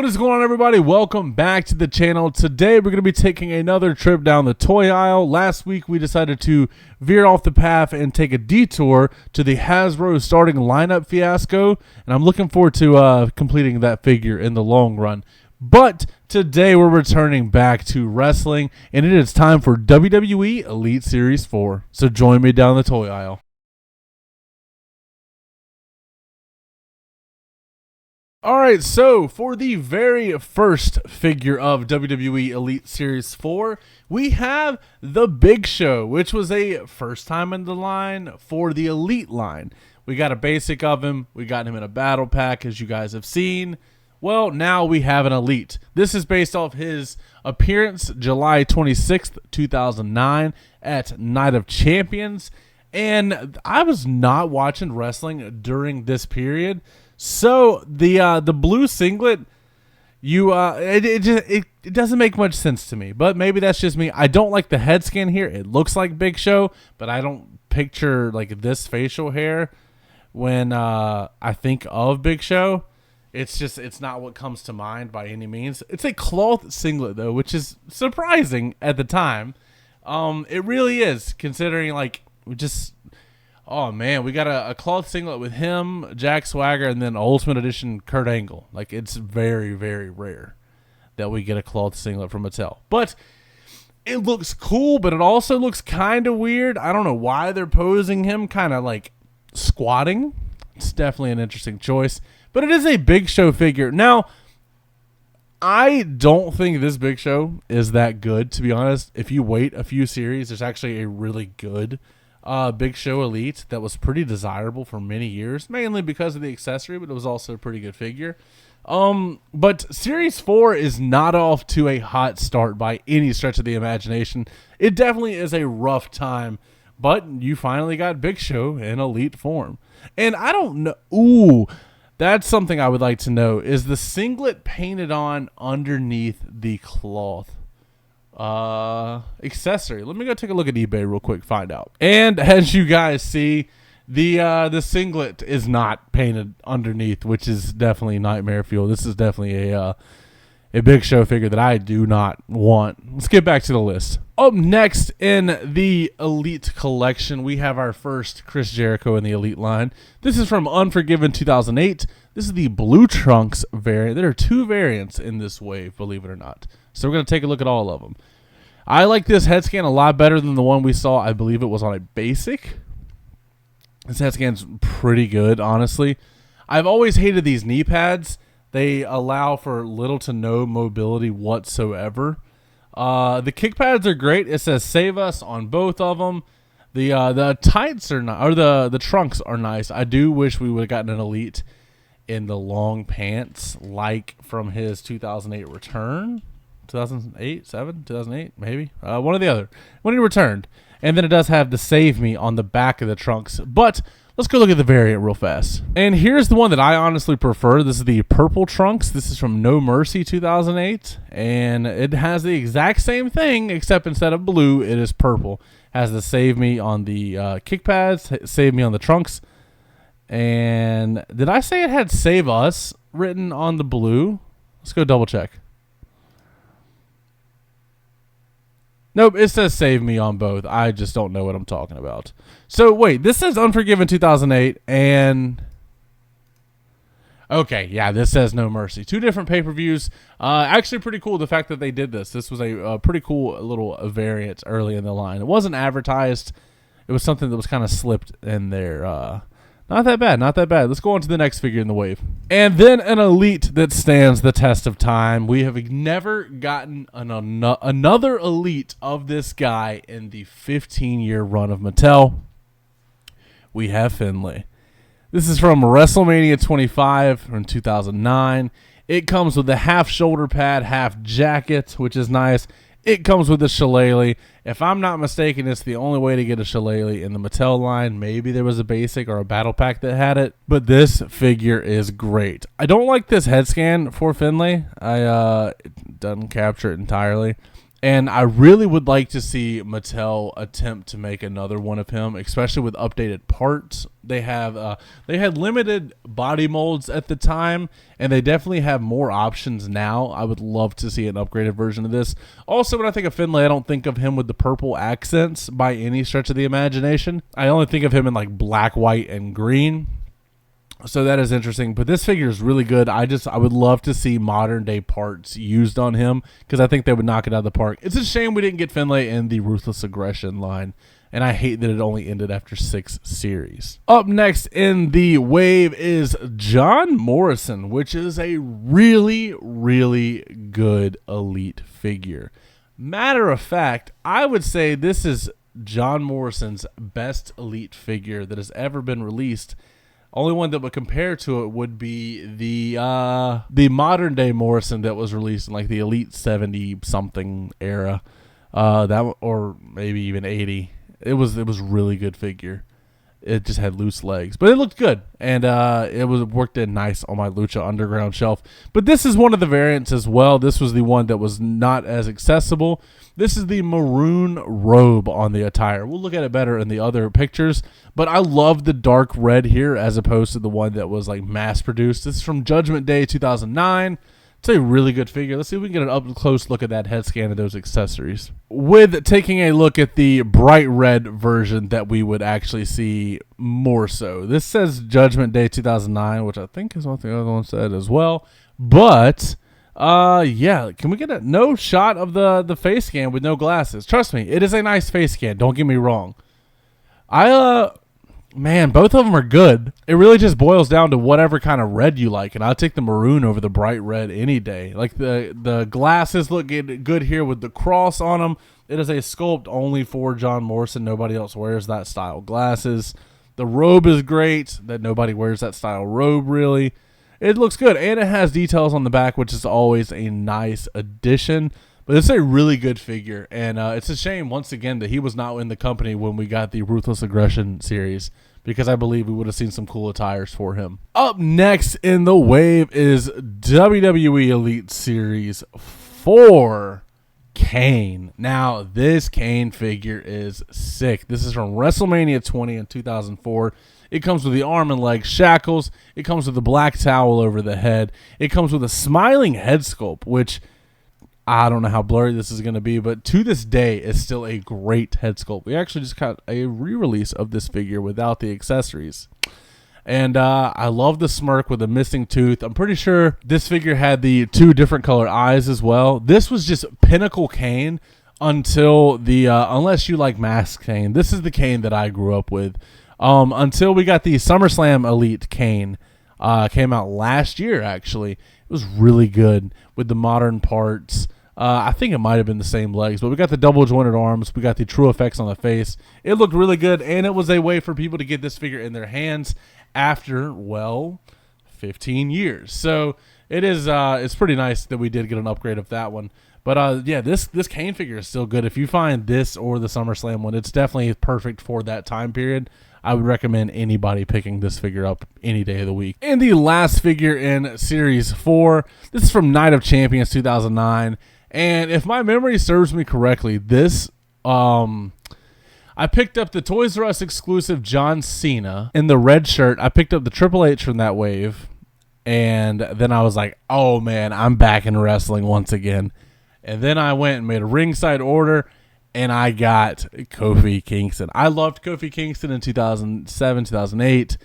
What is going on, everybody? Welcome back to the channel. Today we're going to be taking another trip down the toy aisle. Last week we decided to veer off the path and take a detour to the Hasbro starting lineup fiasco, and I'm looking forward to completing that figure in the long run. But today we're returning back to wrestling, and it is time for WWE Elite Series 4. So join me down the toy aisle. Alright, so for the very first figure of WWE Elite Series 4, we have the Big Show, which was a first time in the line for the Elite line. We got a basic of him, we got him in a battle pack, as you guys have seen. Well, now we have an Elite. This is based off his appearance July 26th, 2009 at Night of Champions. And I was not watching wrestling during this period. So the blue singlet, it doesn't make much sense to me, but maybe that's just me. I don't like the head scan here. It looks like Big Show, but I don't picture like this facial hair when I think of Big Show. It's not what comes to mind by any means. It's a cloth singlet though, which is surprising at the time. It really is, considering oh man, we got a cloth singlet with him, Jack Swagger, and then Ultimate Edition Kurt Angle. Like, it's very, very rare that we get a cloth singlet from Mattel. But it looks cool, but it also looks kind of weird. I don't know why they're posing him kind of like squatting. It's definitely an interesting choice. But it is a Big Show figure. Now, I don't think this Big Show is that good, to be honest. If you wait a few series, there's actually a really good Big Show Elite that was pretty desirable for many years, mainly because of the accessory, but it was also a pretty good figure. But Series 4 is not off to a hot start by any stretch of the imagination. It definitely is a rough time, but you finally got Big Show in Elite form. And I don't know. Ooh, that's something I would like to know. Is the singlet painted on underneath the cloth accessory? Let me go take a look at eBay real quick, find out. And as you guys see, the singlet is not painted underneath, which is definitely nightmare fuel. This is definitely a Big Show figure that I do not want. Let's get back to the list. Up next in the Elite collection, we have our first Chris Jericho in the Elite line. This is from Unforgiven 2008. This is the Blue Trunks variant. There are two variants in this wave, believe it or not. So we're going to take a look at all of them. I like this head scan a lot better than the one we saw. I believe it was on a basic. This head scan's pretty good, honestly. I've always hated these knee pads. They allow for little to no mobility whatsoever. The kick pads are great. It says "Save Us" on both of them. The tights are not, or the trunks are nice. I do wish we would have gotten an Elite in the long pants, like from his 2008 return. 2008, 2008, maybe. One or the other. When he returned. And then it does have the Save Me on the back of the trunks. But let's go look at the variant real fast. And here's the one that I honestly prefer. This is the purple trunks. This is from No Mercy 2008. And it has the exact same thing, except instead of blue, it is purple. Has the Save Me on the kick pads, Save Me on the trunks. And did I say it had Save Us written on the blue? Let's go double check. Nope, it says Save Me on both. I just don't know what I'm talking about. So, wait, this says Unforgiven 2008, and... Okay, yeah, this says No Mercy. Two different pay-per-views. Actually pretty cool, the fact that they did this. This was a pretty cool little variant early in the line. It wasn't advertised. It was something that was kind of slipped in there. Not that bad, not that bad. Let's go on to the next figure in the wave. And then an Elite that stands the test of time. We have never gotten another Elite of this guy in the 15-year run of Mattel. We have Finlay. This is from WrestleMania 25 from 2009. It comes with the half shoulder pad, half jacket, which is nice. It comes with a shillelagh. If I'm not mistaken, it's the only way to get a shillelagh in the Mattel line. Maybe there was a basic or a battle pack that had it, but this figure is great. I don't like this head scan for Finlay. It doesn't capture it entirely. And I really would like to see Mattel attempt to make another one of him, especially with updated parts. They had limited body molds at the time, and they definitely have more options now. I would love to see an upgraded version of this. Also, when I think of Finlay, I don't think of him with the purple accents by any stretch of the imagination. I only think of him in like black, white, and green. So that is interesting, but this figure is really good. I would love to see modern day parts used on him because I think they would knock it out of the park. It's a shame we didn't get Finlay in the Ruthless Aggression line, and I hate that it only ended after 6 series. Up next in the wave is John Morrison, which is a really, really good Elite figure. Matter of fact, I would say this is John Morrison's best Elite figure that has ever been released. Only one that would compare to it would be the modern day Morrison that was released in like the Elite 70 something era, or maybe even 80. It was really good figure. It just had loose legs, but it looked good, and it worked in nice on my Lucha Underground shelf. But this is one of the variants as well. This was the one that was not as accessible. This is the maroon robe on the attire. We'll look at it better in the other pictures, but I love the dark red here as opposed to the one that was like mass produced. This is from Judgment Day 2009. It's a really good figure. Let's see if we can get an up-close look at that head scan of those accessories. With taking a look at the bright red version that we would actually see more so. This says Judgment Day 2009, which I think is what the other one said as well. But, yeah, can we get no shot of the face scan with no glasses? Trust me, it is a nice face scan. Don't get me wrong. Man, both of them are good. It really just boils down to whatever kind of red you like, and I'll take the maroon over the bright red any day. Like the glasses look good here with the cross on them. It is a sculpt only for John Morrison. Nobody else wears that style glasses. The robe is great. That nobody wears that style robe really. It looks good, and it has details on the back, which is always a nice addition. But it's a really good figure, and it's a shame, once again, that he was not in the company when we got the Ruthless Aggression series, because I believe we would have seen some cool attires for him. Up next in the wave is WWE Elite Series 4 Kane. Now, this Kane figure is sick. This is from WrestleMania 20 in 2004. It comes with the arm and leg shackles. It comes with a black towel over the head. It comes with a smiling head sculpt, which I don't know how blurry this is going to be, but to this day, it's still a great head sculpt. We actually just got a re-release of this figure without the accessories. And I love the smirk with a missing tooth. I'm pretty sure this figure had the 2 different color eyes as well. This was just Pinnacle Kane until the, unless you like Mask Kane. This is the Kane that I grew up with. Until we got the SummerSlam Elite Kane. Came out last year, actually. It was really good with the modern parts. I think it might have been the same legs, but we got the double jointed arms. We got the true effects on the face. It looked really good, and it was a way for people to get this figure in their hands after, well, 15 years. So it is. It's pretty nice that we did get an upgrade of that one. But yeah, this Kane figure is still good. If you find this or the SummerSlam one, it's definitely perfect for that time period. I would recommend anybody picking this figure up any day of the week. And the last figure in Series 4, this is from Night of Champions 2009. And if my memory serves me correctly, this, I picked up the Toys R Us exclusive John Cena in the red shirt. I picked up the Triple H from that wave. And then I was like, oh man, I'm back in wrestling once again. And then I went and made a ringside order, and I got Kofi Kingston. I loved Kofi Kingston in 2007, 2008.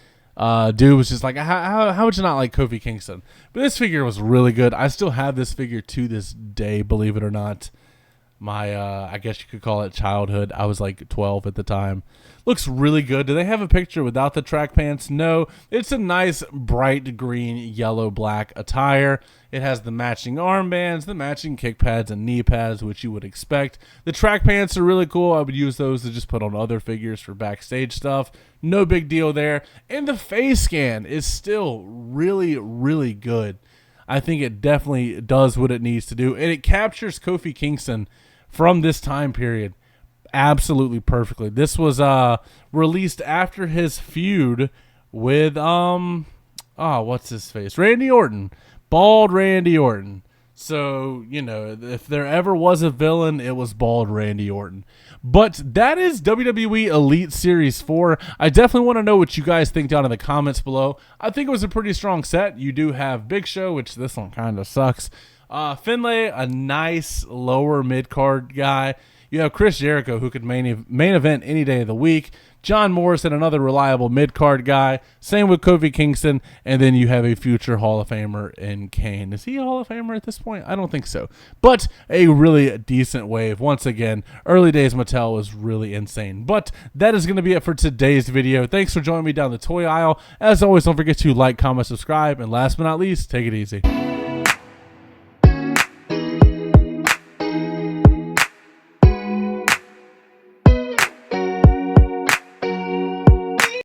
Dude was just like, how would you not like Kofi Kingston? But this figure was really good. I still have this figure to this day, believe it or not. My, I guess you could call it childhood. I was like 12 at the time. Looks really good. Do they have a picture without the track pants? No. It's a nice bright green, yellow, black attire. It has the matching armbands, the matching kick pads and knee pads, which you would expect. The track pants are really cool. I would use those to just put on other figures for backstage stuff. No big deal there. And the face scan is still really, really good. I think it definitely does what it needs to do. And it captures Kofi Kingston from this time period absolutely perfectly. This was released after his feud with what's his face? Randy Orton. Bald Randy Orton. So, you know, if there ever was a villain, it was bald Randy Orton. But that is WWE Elite Series 4. I definitely want to know what you guys think down in the comments below. I think it was a pretty strong set. You do have Big Show, which this one kind of sucks. Finlay, a nice lower mid-card guy. You have Chris Jericho, who could main event any day of the week. John Morrison, another reliable mid-card guy. Same with Kofi Kingston. And then you have a future Hall of Famer in Kane. Is he a Hall of Famer at this point? I don't think so. But a really decent wave. Once again, early days Mattel was really insane. But that is going to be it for today's video. Thanks for joining me down the toy aisle. As always, don't forget to like, comment, subscribe. And last but not least, take it easy.